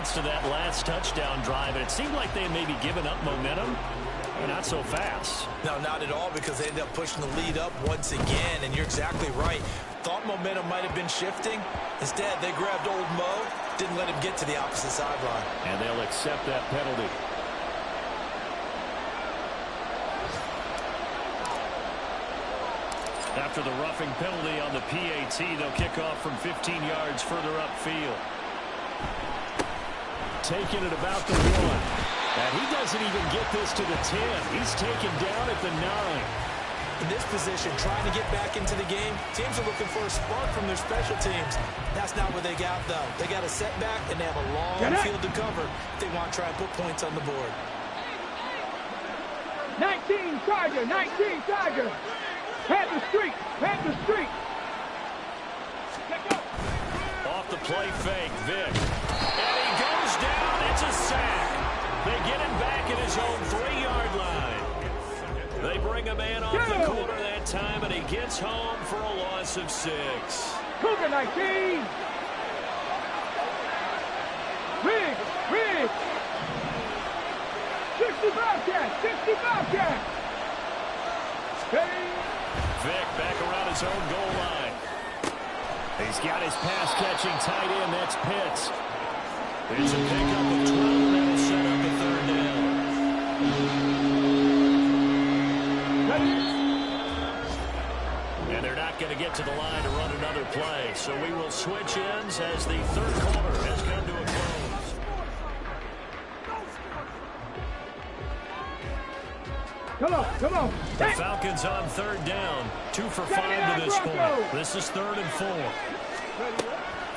points to that last touchdown drive, and it seemed like they may be giving up momentum. Not so fast. No, not at all, because they ended up pushing the lead up once again, and you're exactly right. Thought momentum might have been shifting. Instead, they grabbed old Mo, didn't let him get to the opposite sideline. And they'll accept that penalty. After the roughing penalty on the PAT, they'll kick off from 15 yards further upfield. Taking it about the 1. And he doesn't even get this to the 10. He's taken down at the 9. In this position, trying to get back into the game, teams are looking for a spark from their special teams. That's not what they got, though. They got a setback, and they have a long field to cover if they want to try and put points on the board. 19 Tiger, 19 Tiger. Panther Street, Panther Street. Off the play fake, Vick. And he goes down. It's a sack. They get him back at his own 3-yard line. They bring a man off the corner that time, and he gets home for a loss of 6. Cougar 19. Riggs. 65 cat, 65 cat. Vick back around his own goal line. He's got his pass-catching tight end. That's Pitts. It's a pickup of 12, and that'll set up a 3rd down. And they're not going to get to the line to run another play. So we will switch ends as the 3rd quarter has come to a close. Come on. The Falcons on 3rd down. 2 for 5 to this point. This is 3rd and 4.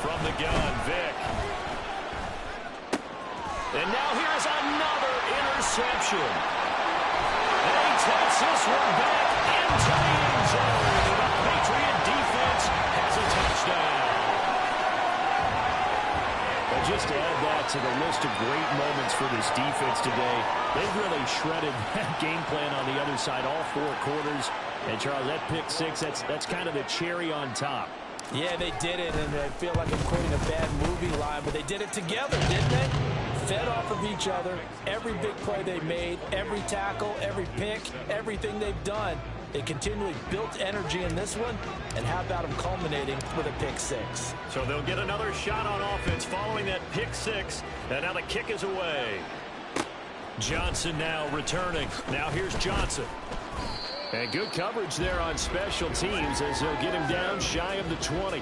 From the gun, Vick. And now here's another interception. And he takes this one back into the end zone. The Patriot defense has a touchdown. But just to add that to the list of great moments for this defense today, they've really shredded that game plan on the other side all 4 quarters. And, Charles, that pick 6, that's kind of the cherry on top. Yeah, they did it, and I feel like I'm quoting a bad movie line, but they did it together, didn't they? Fed off of each other, every big play they made, every tackle, every pick, everything they've done. They continually built energy in this one, and how about them culminating with a pick 6? So they'll get another shot on offense following that pick 6, and now the kick is away. Johnson now returning. Now here's Johnson. And good coverage there on special teams as they'll get him down shy of the 20.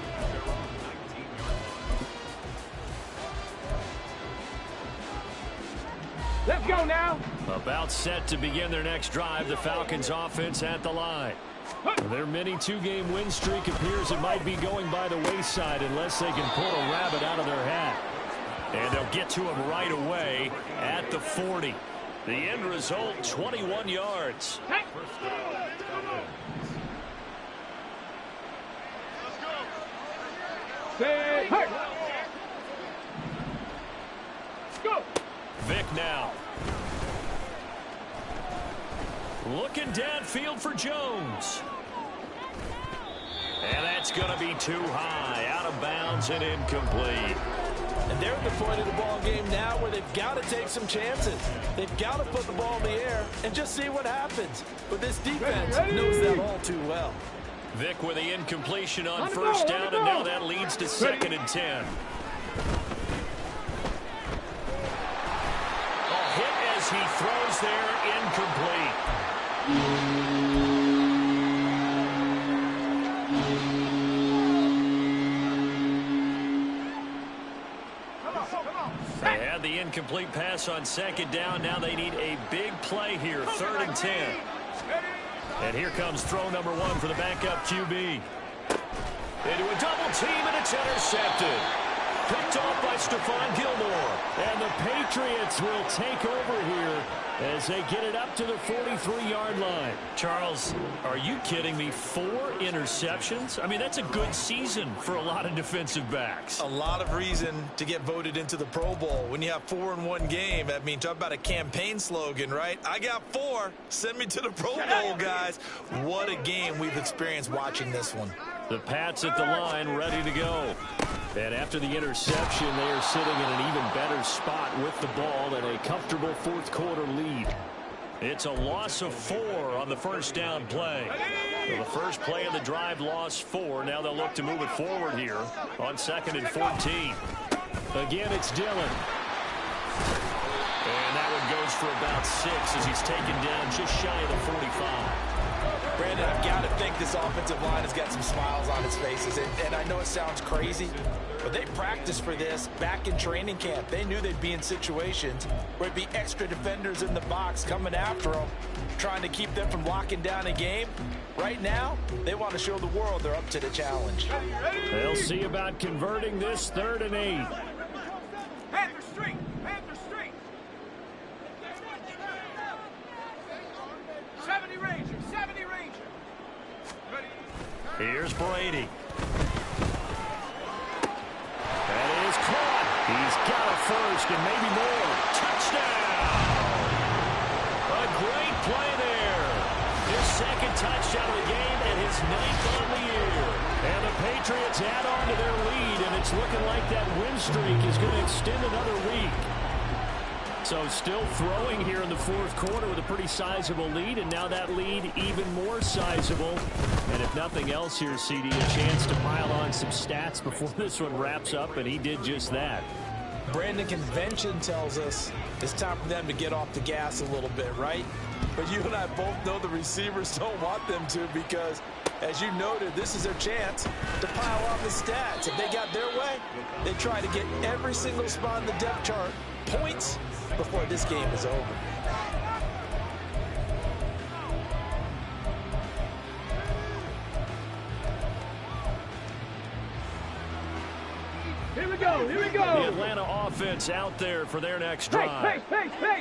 Let's go now. About set to begin their next drive, the Falcons offense at the line. Their mini 2-game win streak appears it might be going by the wayside unless they can pull a rabbit out of their hat. And they'll get to him right away at the 40. The end result, 21 yards. Hey. Hey. Go. Vick now. Looking downfield for Jones. And that's going to be too high. Out of bounds and incomplete. And they're at the point of the ball game now where they've got to take some chances. They've got to put the ball in the air and just see what happens. But this defense knows that all too well. Vick with the incompletion on first down, and now that leads to 2nd and 10. A hit as he throws there, incomplete. They had the incomplete pass on 2nd down. Now they need a big play here, 3rd and 10. And here comes throw number 1 for the backup QB. Into a double team, and it's intercepted. Picked off by Stephon Gilmore. And the Patriots will take over here as they get it up to the 43-yard line. Charles, are you kidding me? 4 interceptions? I mean, that's a good season for a lot of defensive backs. A lot of reason to get voted into the Pro Bowl. When you have 4 in one game, I mean, talk about a campaign slogan, right? I got 4. Send me to the Pro Bowl, guys. What a game we've experienced watching this one. The Pats at the line, ready to go. And after the interception, they are sitting in an even better spot with the ball and a comfortable fourth quarter lead. It's a loss of 4 on the first down play. So the first play of the drive lost 4. Now they'll look to move it forward here on 2nd and 14. Again, it's Dillon. And that one goes for about 6 as he's taken down just shy of the 45. Brandon, I've got to think this offensive line has got some smiles on its faces. And I know it sounds crazy, but they practiced for this back in training camp. They knew they'd be in situations where it'd be extra defenders in the box coming after them, trying to keep them from locking down a game. Right now, they want to show the world they're up to the challenge. They'll see about converting this 3rd and 8. Panther Street! Panther Street! 70 Ranger! 70 Ranger! Here's Brady. That is caught. He's got a first and maybe more. Touchdown! A great play there. His 2nd touchdown of the game and his 9th on the year. And the Patriots add on to their lead, and it's looking like that win streak is going to extend another week. So still throwing here in the fourth quarter with a pretty sizable lead, and now that lead even more sizable. And if nothing else here, CD, a chance to pile on some stats before this one wraps up, and he did just that. Brandon, convention tells us it's time for them to get off the gas a little bit, right? But you and I both know the receivers don't want them to because, as you noted, this is their chance to pile on the stats. If they got their way, they try to get every single spot in the depth chart points before this game is over. Here we go, here we go! The Atlanta offense out there for their next drive.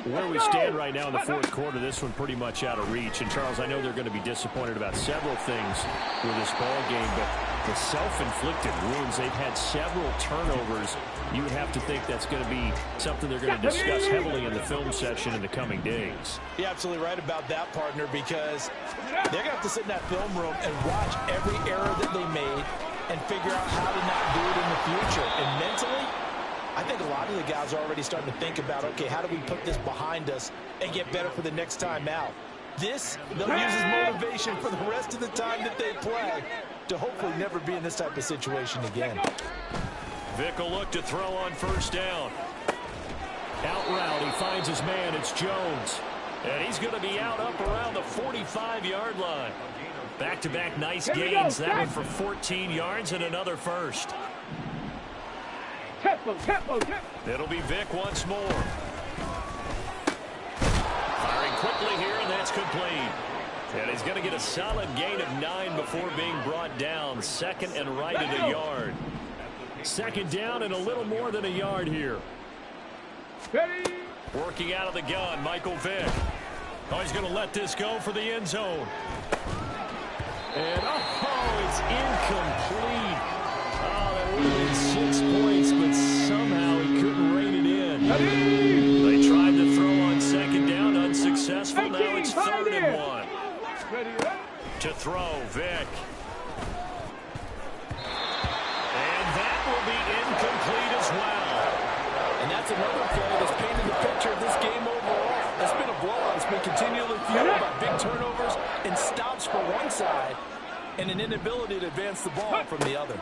Where we stand right now in the fourth quarter, this one pretty much out of reach. And, Charles, I know they're going to be disappointed about several things with this ball game, but the self-inflicted wounds, they've had several turnovers. You would have to think that's going to be something they're going to discuss heavily in the film session in the coming days. You're absolutely right about that, partner, because they're going to have to sit in that film room and watch every error that they made and figure out how to not do it in the future. And mentally, I think a lot of the guys are already starting to think about, okay, how do we put this behind us and get better for the next time out? This, they'll use as motivation for the rest of the time that they play to hopefully never be in this type of situation again. Vic will look to throw on first down. Out route, he finds his man, it's Jones. And he's going to be out up around the 45-yard line. Back-to-back nice gains. That one for 14 yards and another first. Tempo. It'll be Vic once more. Firing quickly here, and that's complete. And he's going to get a solid gain of 9 before being brought down. 2nd and right at a yard. 2nd down and a little more than a yard here. Ready? Working out of the gun, Michael Vick. Oh, he's going to let this go for the end zone. And, it's incomplete. Oh, that would have been 6 points, but somehow he couldn't rein it in. They tried to throw on 2nd down, unsuccessful. Now it's 3rd and 1. To throw, Vick. And that will be incomplete as well. And that's another play that's painted the picture of this game overall. It's been a blowout. It's been continually fueled by big turnovers and stops for one side and an inability to advance the ball from the other.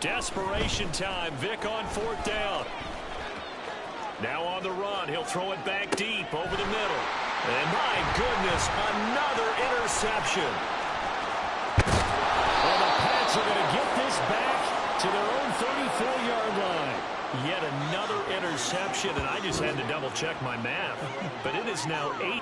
Desperation time. Vic on 4th down. Now on the run. He'll throw it back deep over the middle. And my goodness, another interception. And the Pats are going to get this back to their own 34-yard line. Yet another interception, and I just had to double-check my math. But it is now 8